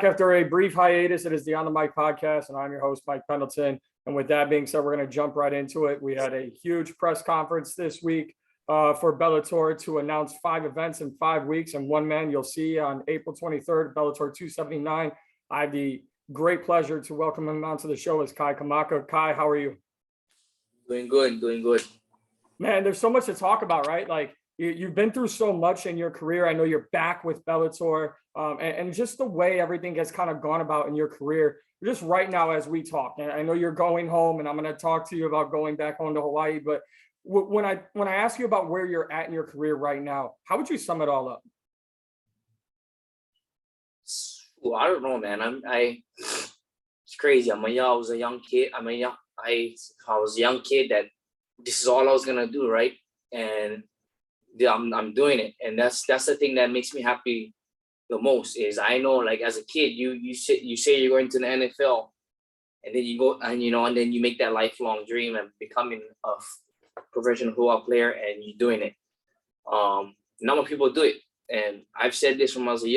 back after a brief hiatus. It is the On the Mic podcast, and I'm your host, Mike Pendleton. And with that being said, we're going to jump right into it. We had a huge press conference this week for Bellator to announce 5 events in 5 weeks. And one man you'll see on April 23rd, Bellator 279. I have the great pleasure to welcome him onto the show as Kai Kamaka. Kai, how are you? Doing good. Man, there's so much to talk about, right? Like you've been through so much in your career. I know you're back with Bellator and just the way everything has kind of gone about in your career, just right now as we talk. And I know you're going home, and I'm going to talk to you about going back home to Hawaii. But when I ask you about where you're at in your career right now, how would you sum it all up? Well, I don't know, man. It's crazy. I was a young kid. I was a young kid that this is all I was gonna do, right? And I'm doing it, and that's the thing that makes me happy the most. Is I know, like, as a kid, you say you're going to the NFL, and then you go and then you make that lifelong dream of becoming a professional football player, and you're doing it. Not many people do it, and I've said this when I was a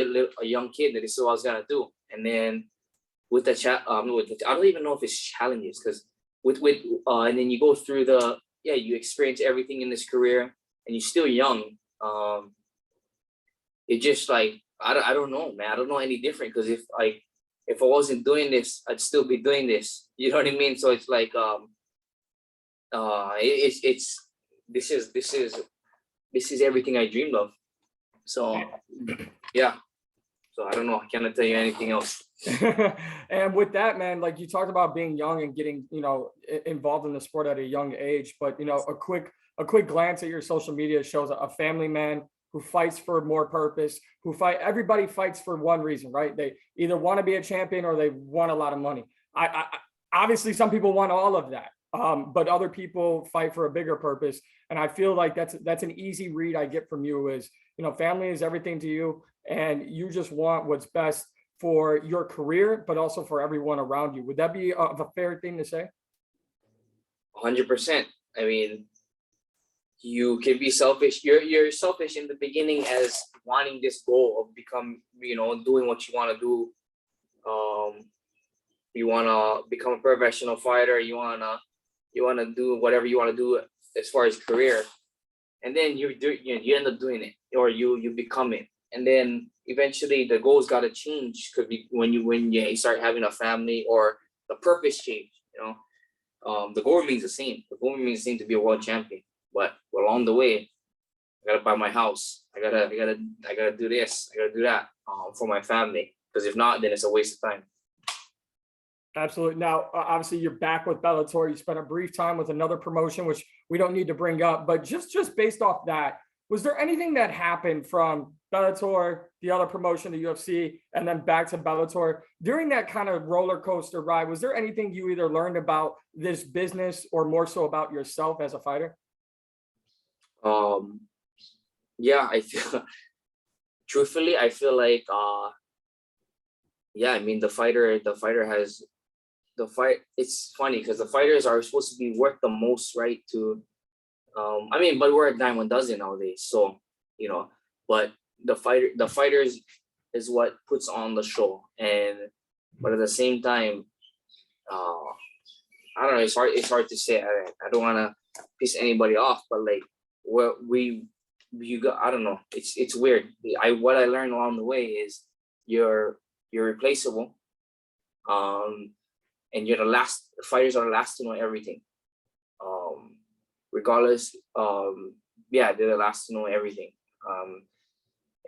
young kid that this is what I was gonna do. And then with the I don't even know if it's challenges, because and then you go through you experience everything in this career, and you're still young. It just like I don't know, man. I don't know any different, because if I wasn't doing this, I'd still be doing this. You know what I mean? So it's like this is everything I dreamed of. So yeah. So I don't know. I cannot tell you anything else. And with that, man, like you talked about being young and getting, involved in the sport at a young age, but a quick glance at your social media shows a family man who fights for more purpose, everybody fights for one reason, right? They either want to be a champion or they want a lot of money. I obviously some people want all of that. But other people fight for a bigger purpose. And I feel like that's an easy read I get from you is, family is everything to you, and you just want what's best for your career, but also for everyone around you. Would that be a fair thing to say? 100%. I mean, you can be selfish. You're selfish in the beginning as wanting this goal of doing what you want to do. You want to become a professional fighter. You want to do whatever you want to do as far as career. And then you end up doing it, or you become it. And then eventually the goals got to change, could be when you start having a family, or the purpose change. The goal remains the same. The goal remains the same, to be a world champion. But along the way, I gotta buy my house. I gotta do this. I gotta do that for my family. Because if not, then it's a waste of time. Absolutely. Now, obviously, you're back with Bellator. You spent a brief time with another promotion, which we don't need to bring up. But just based off that, was there anything that happened from Bellator, the other promotion, the UFC, and then back to Bellator during that kind of roller coaster ride? Was there anything you either learned about this business or more so about yourself as a fighter? Yeah, I feel truthfully, I feel like I mean, the fight, it's funny because the fighters are supposed to be worth the most, right? But we're a dime a dozen nowadays. So, but the fighters is what puts on the show. But at the same time, I don't know, it's hard to say. I don't want to piss anybody off, but like I don't know. It's weird. What I learned along the way is you're replaceable. And fighters are the last to know everything. Regardless, they're the last to know everything.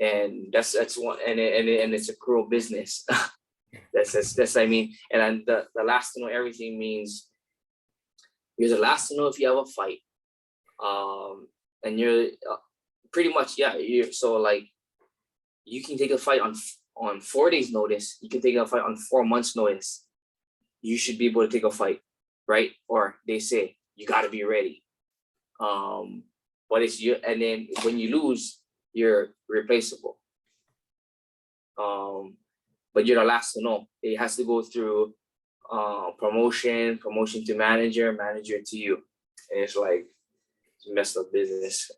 And that's one, and it's a cruel business. that's I mean, and the last to know everything means you're the last to know if you have a fight. And you're pretty much, so like you can take a fight on 4 days notice. You can take a fight on 4 months notice. You should be able to take a fight, right? Or they say you got to be ready. But it's you, and then when you lose, you're replaceable. But you're the last to know. It has to go through promotion to manager to you, and it's like it's messed up business.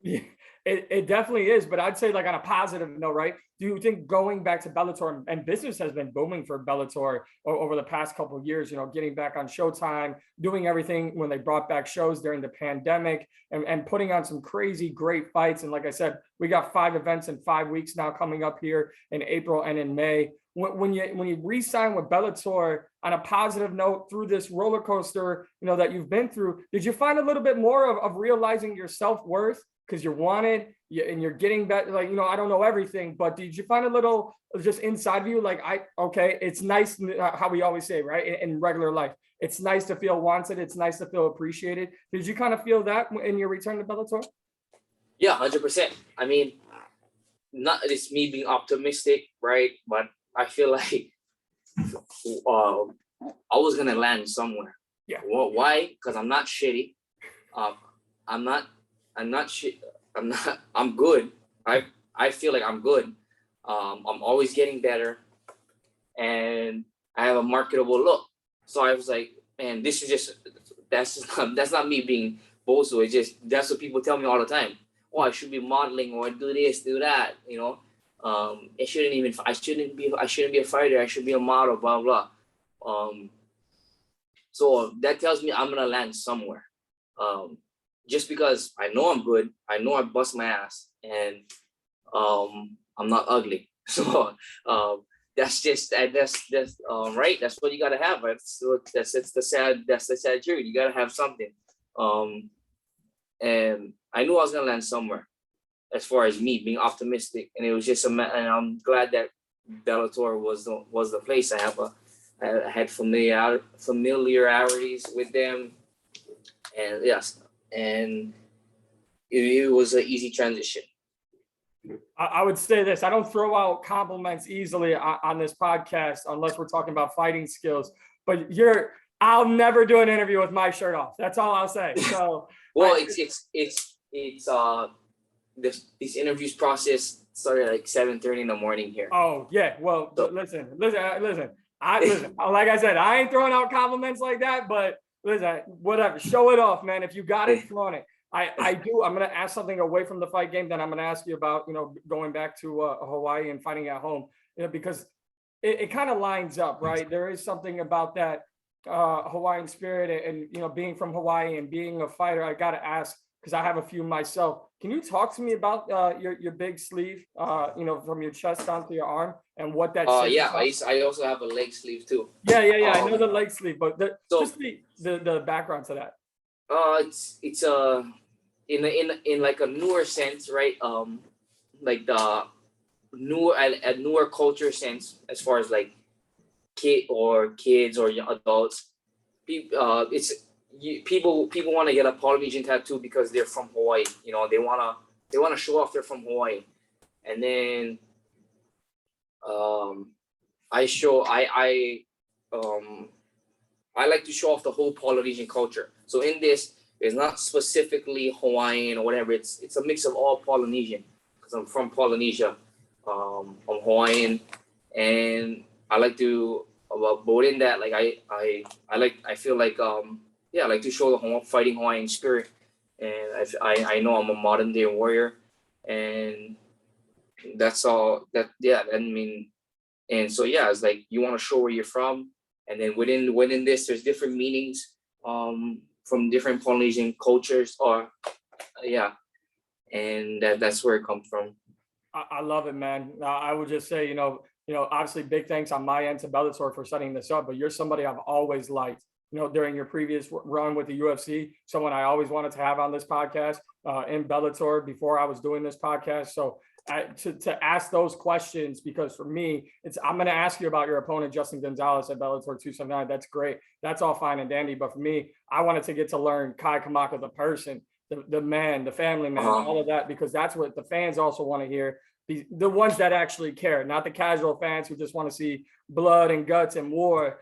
Yeah. It definitely is, but I'd say like on a positive note, right? Do you think going back to Bellator, and business has been booming for Bellator over the past couple of years, getting back on Showtime, doing everything when they brought back shows during the pandemic, and putting on some crazy great fights. And like I said, we got 5 events in 5 weeks now coming up here in April and in May. When you re-sign with Bellator, on a positive note, through this roller coaster, that you've been through, did you find a little bit more of realizing your self-worth because you're wanted and you're getting better? Like, I don't know everything, but did you find a little just inside of you, like, okay, it's nice, how we always say, right, in regular life, it's nice to feel wanted, it's nice to feel appreciated. Did you kind of feel that in your return to Bellator? Yeah, 100%. I mean, not it's me being optimistic, right? But I feel like I was gonna land somewhere. Yeah. Well, why? Because I'm not shitty. I'm not shit. I'm good. I feel like I'm good. I'm always getting better, and I have a marketable look. So I was like, man, that's not me being boastful. It's just that's what people tell me all the time. Oh, I should be modeling or do this, do that. I shouldn't be a fighter. I should be a model, blah, blah. So that tells me I'm going to land somewhere. Just because I know I'm good, I know I bust my ass, and I'm not ugly. So that's right. That's what you got to have. Right? So that's the sad truth. You got to have something. And I knew I was going to land somewhere, as far as me being optimistic, and it was just and I'm glad that Bellator was the place. I had familiarities with them, and yes, and it was an easy transition. I would say this: I don't throw out compliments easily on this podcast unless we're talking about fighting skills. But I'll never do an interview with my shirt off. That's all I'll say. So well, this interviews process started at like 7:30 in the morning here. Oh yeah, well, so, listen. Like I said, I ain't throwing out compliments like that, but listen, whatever, show it off, man. If you got it, throw it. I do. I'm gonna ask something away from the fight game. Then I'm gonna ask you about going back to Hawaii and fighting at home. Because it kind of lines up, right? There is something about that Hawaiian spirit, and being from Hawaii and being a fighter. I gotta ask, because I have a few myself. Can you talk to me about your big sleeve, from your chest down to your arm, and what that? Yeah, I also have a leg sleeve too. Yeah. I know the leg sleeve, but just the background to that. It's in like a newer sense, right? Like the newer culture sense, as far as like kids or young adults. People want to get a Polynesian tattoo because they're from Hawaii. They wanna show off they're from Hawaii, and then I like to show off the whole Polynesian culture. So in this, it's not specifically Hawaiian or whatever. It's a mix of all Polynesian, because I'm from Polynesia. I'm Hawaiian, and I like to but in that, like I feel like I like to show the fighting Hawaiian spirit, and I know I'm a modern day warrior, and that's all that. Yeah, I mean, and so yeah, it's like you want to show where you're from, and then within this, there's different meanings from different Polynesian cultures, or and that's where it comes from. I love it, man. I would just say, obviously, big thanks on my end to Bellator for setting this up. But you're somebody I've always liked. During your previous run with the UFC, someone I always wanted to have on this podcast in Bellator before I was doing this podcast. So to ask those questions, because for me, I'm going to ask you about your opponent, Justin Gonzales at Bellator 279. That's great. That's all fine and dandy. But for me, I wanted to get to learn Kai Kamaka, the person, the man, the family man, all of that, because that's what the fans also want to hear. The ones that actually care, not the casual fans who just want to see blood and guts and war.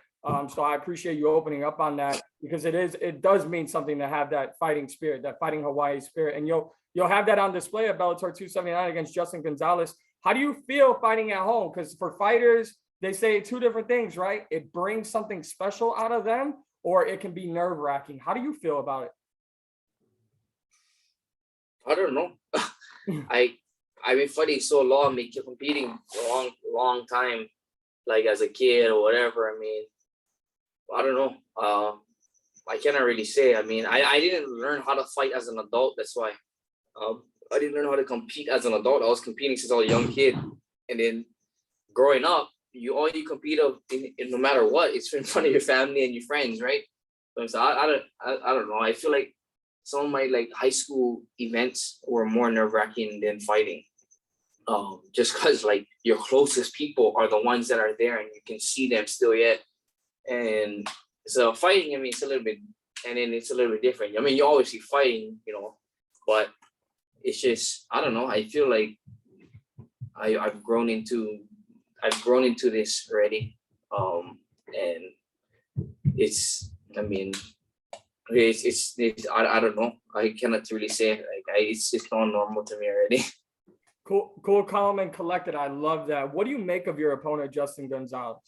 So I appreciate you opening up on that, because it does mean something to have that fighting spirit, that fighting Hawaii spirit. And you'll have that on display at Bellator 279 against Justin Gonzales. How do you feel fighting at home? Because for fighters, they say 2 different things, right? It brings something special out of them, or it can be nerve-wracking. How do you feel about it? I don't know. I've been fighting so long, competing a long time, like as a kid or whatever. I mean, I don't know. I cannot really say. I mean, I didn't learn how to fight as an adult. That's why. I didn't learn how to compete as an adult. I was competing since I was a young kid, and then growing up, you compete in no matter what. It's in front of your family and your friends, right? So I don't know. I feel like some of my like high school events were more nerve-wracking than fighting. Just because like your closest people are the ones that are there and you can see them still yet. And so fighting, I mean, it's a little bit, and then it's a little bit different. I mean, you're obviously fighting, but it's just, I don't know. I feel like I've grown into this already. And it's, I mean, it's I don't know. I cannot really say. Like, it's just not normal to me already. Cool, calm, and collected. I love that. What do you make of your opponent, Justin Gonzales?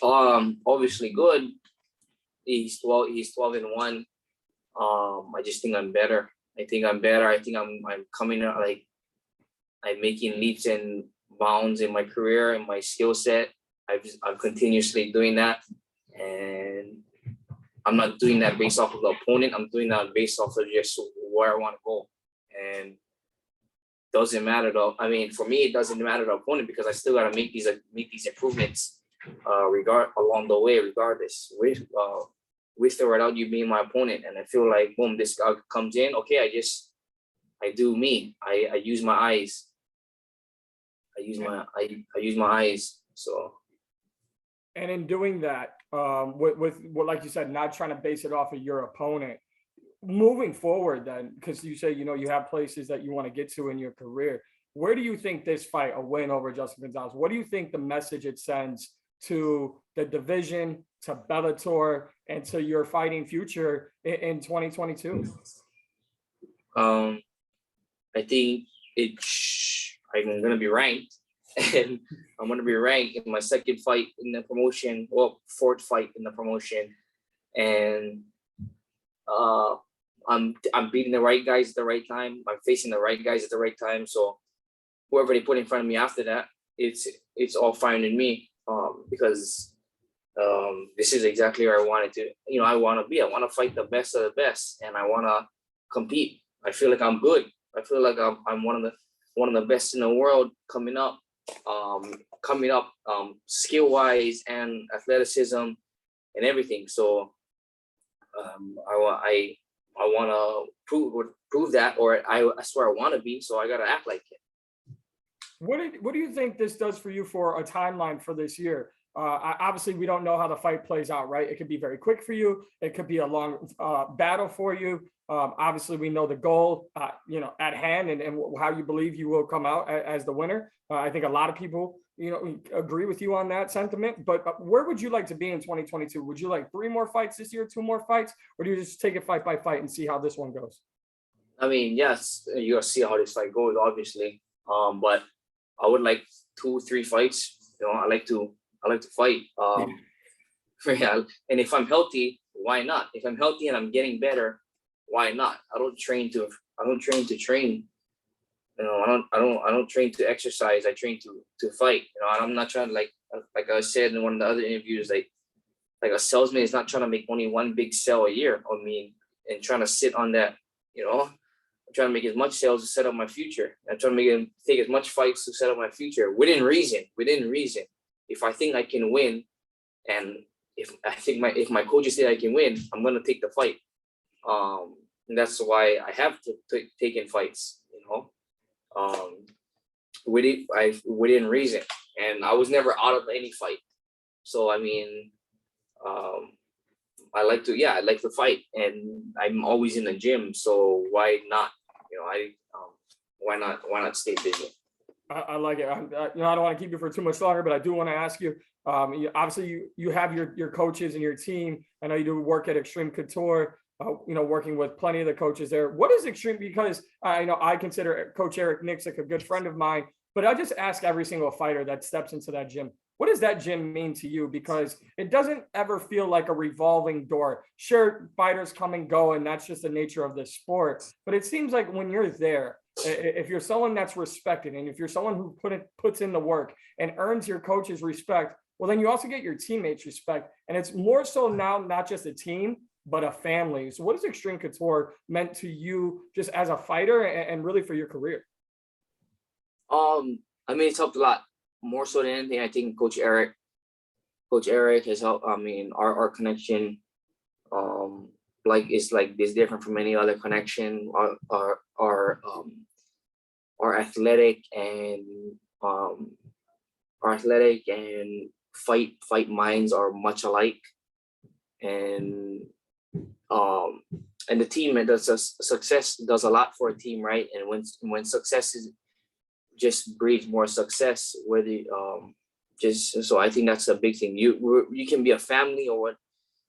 Obviously good. He's 12-1. I just think I'm better. I think I'm coming out, like, I'm making leaps and bounds in my career and my skill set. I'm continuously doing that, and I'm not doing that based off of the opponent. I'm doing that based off of just where I want to go. And doesn't matter though. I mean, for me, it doesn't matter the opponent, because I still gotta make these improvements along the way, regardless, with or without you being my opponent. And I feel like, boom, this guy comes in. Okay, I do me. I use my eyes. I use my eyes. So. And in doing that, with like you said, not trying to base it off of your opponent, moving forward then, because you say, you have places that you want to get to in your career, where do you think this fight, a win over Justin Gonzales, what do you think the message it sends to the division, to Bellator, and to your fighting future in 2022? I think I'm going to be ranked, and I'm going to be ranked in my second fight in the promotion, fourth fight in the promotion. And I'm beating the right guys at the right time. I'm facing the right guys at the right time. So whoever they put in front of me after that, it's all fine with me. Because this is exactly where I wanted to. I want to be. I want to fight the best of the best, and I want to compete. I feel like I'm good. I feel like I'm one of the best in the world coming up. Skill wise and athleticism and everything. So I want to prove that, or that's where I want to be. So I got to act like it. What do you think this does for you for a timeline for this year? Obviously, we don't know how the fight plays out, right? It could be very quick for you. It could be a long battle for you. Obviously, we know the goal, at hand, and how you believe you will come out as the winner. I think a lot of people, agree with you on that sentiment. But where would you like to be in 2022? Would you like 3 more fights this year, 2 more fights, or do you just take it fight by fight and see how this one goes? I mean, yes, you gotta see how this fight goes, obviously. But I would like 2-3 fights. I like to fight. Yeah. And if I'm healthy, why not? If I'm healthy and I'm getting better, why not? I don't train to train. I don't train to exercise. I train to fight. And I'm not trying to, like I said in one of the other interviews, like a salesman is not trying to make only one big sale a year. I mean, and trying to sit on that. I'm trying to make as much sales to set up my future. I'm trying to take as much fights to set up my future within reason. If I think I can win, and if my coaches say I can win, I'm gonna take the fight. And that's why I have to take in fights. Within reason, and I was never out of any fight. So I mean, I like to fight, and I'm always in the gym. So why not? Why not stay busy? I like it. I don't want to keep you for too much longer, but I do want to ask you. Obviously, you have your coaches and your team. I know you do work at Extreme Couture. Working with plenty of the coaches there. What is Extreme? Because I consider Coach Eric Nixick a good friend of mine, but I just ask every single fighter that steps into that gym, what does that gym mean to you? Because it doesn't ever feel like a revolving door. Sure, fighters come and go, and that's just the nature of this sport. But it seems like when you're there, if you're someone that's respected, and if you're someone who puts in the work and earns your coach's respect, well, then you also get your teammates respect. And it's more so now, not just a team, but a family. So what has Extreme Couture meant to you just as a fighter and really for your career? I mean, it's helped a lot. More so than anything, I think Coach Eric has helped. I mean, our connection, is different from any other connection. Our athletic and fight minds are much alike, and the team, it does success does a lot for a team, right? And when success is just breeds more success, whether so I think that's a big thing. You can be a family or what,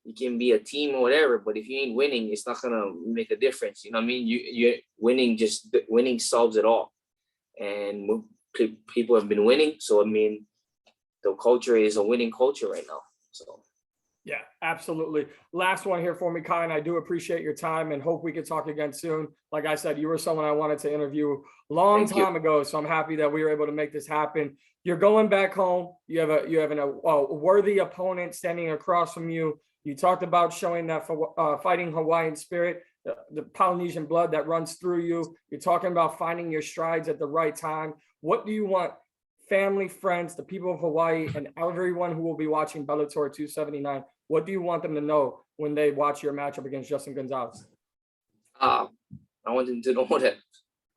you can be a team or whatever, but if you ain't winning, it's not gonna make a difference. You know what I mean? You winning solves it all, and people have been winning. So I mean, the culture is a winning culture right now. So. Yeah, absolutely. Last one here for me, Kai, and I do appreciate your time and hope we can talk again soon. Like I said, you were someone I wanted to interview a long time ago, so I'm happy that we were able to make this happen. You're going back home. You have a worthy opponent standing across from you. You talked about showing that fighting Hawaiian spirit, the Polynesian blood that runs through you. You're talking about finding your strides at the right time. What do you want family, friends, the people of Hawaii, and everyone who will be watching Bellator 279, what do you want them to know when they watch your matchup against Justin Gonzales? I want them to know that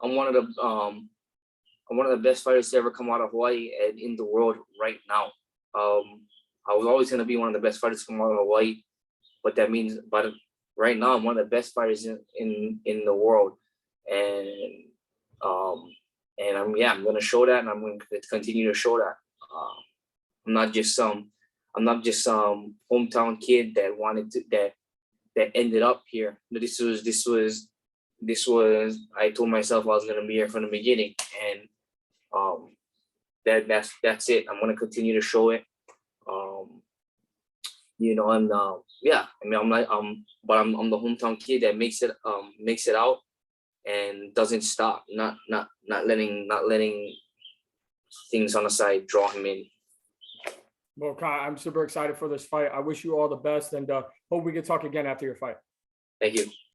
I'm one of the best fighters to ever come out of Hawaii and in the world right now. I was always gonna be one of the best fighters to come out of Hawaii, but right now I'm one of the best fighters in the world, and I'm going to show that, and I'm going to continue to show that. I'm not just some hometown kid that that ended up here. This was I told myself I was going to be here from the beginning, and that's it. I'm going to continue to show it. I'm the hometown kid that makes it out and doesn't stop, not letting things on the side draw him in. Well, Kai, I'm super excited for this fight. I wish you all the best, and hope we can talk again after your fight. Thank you.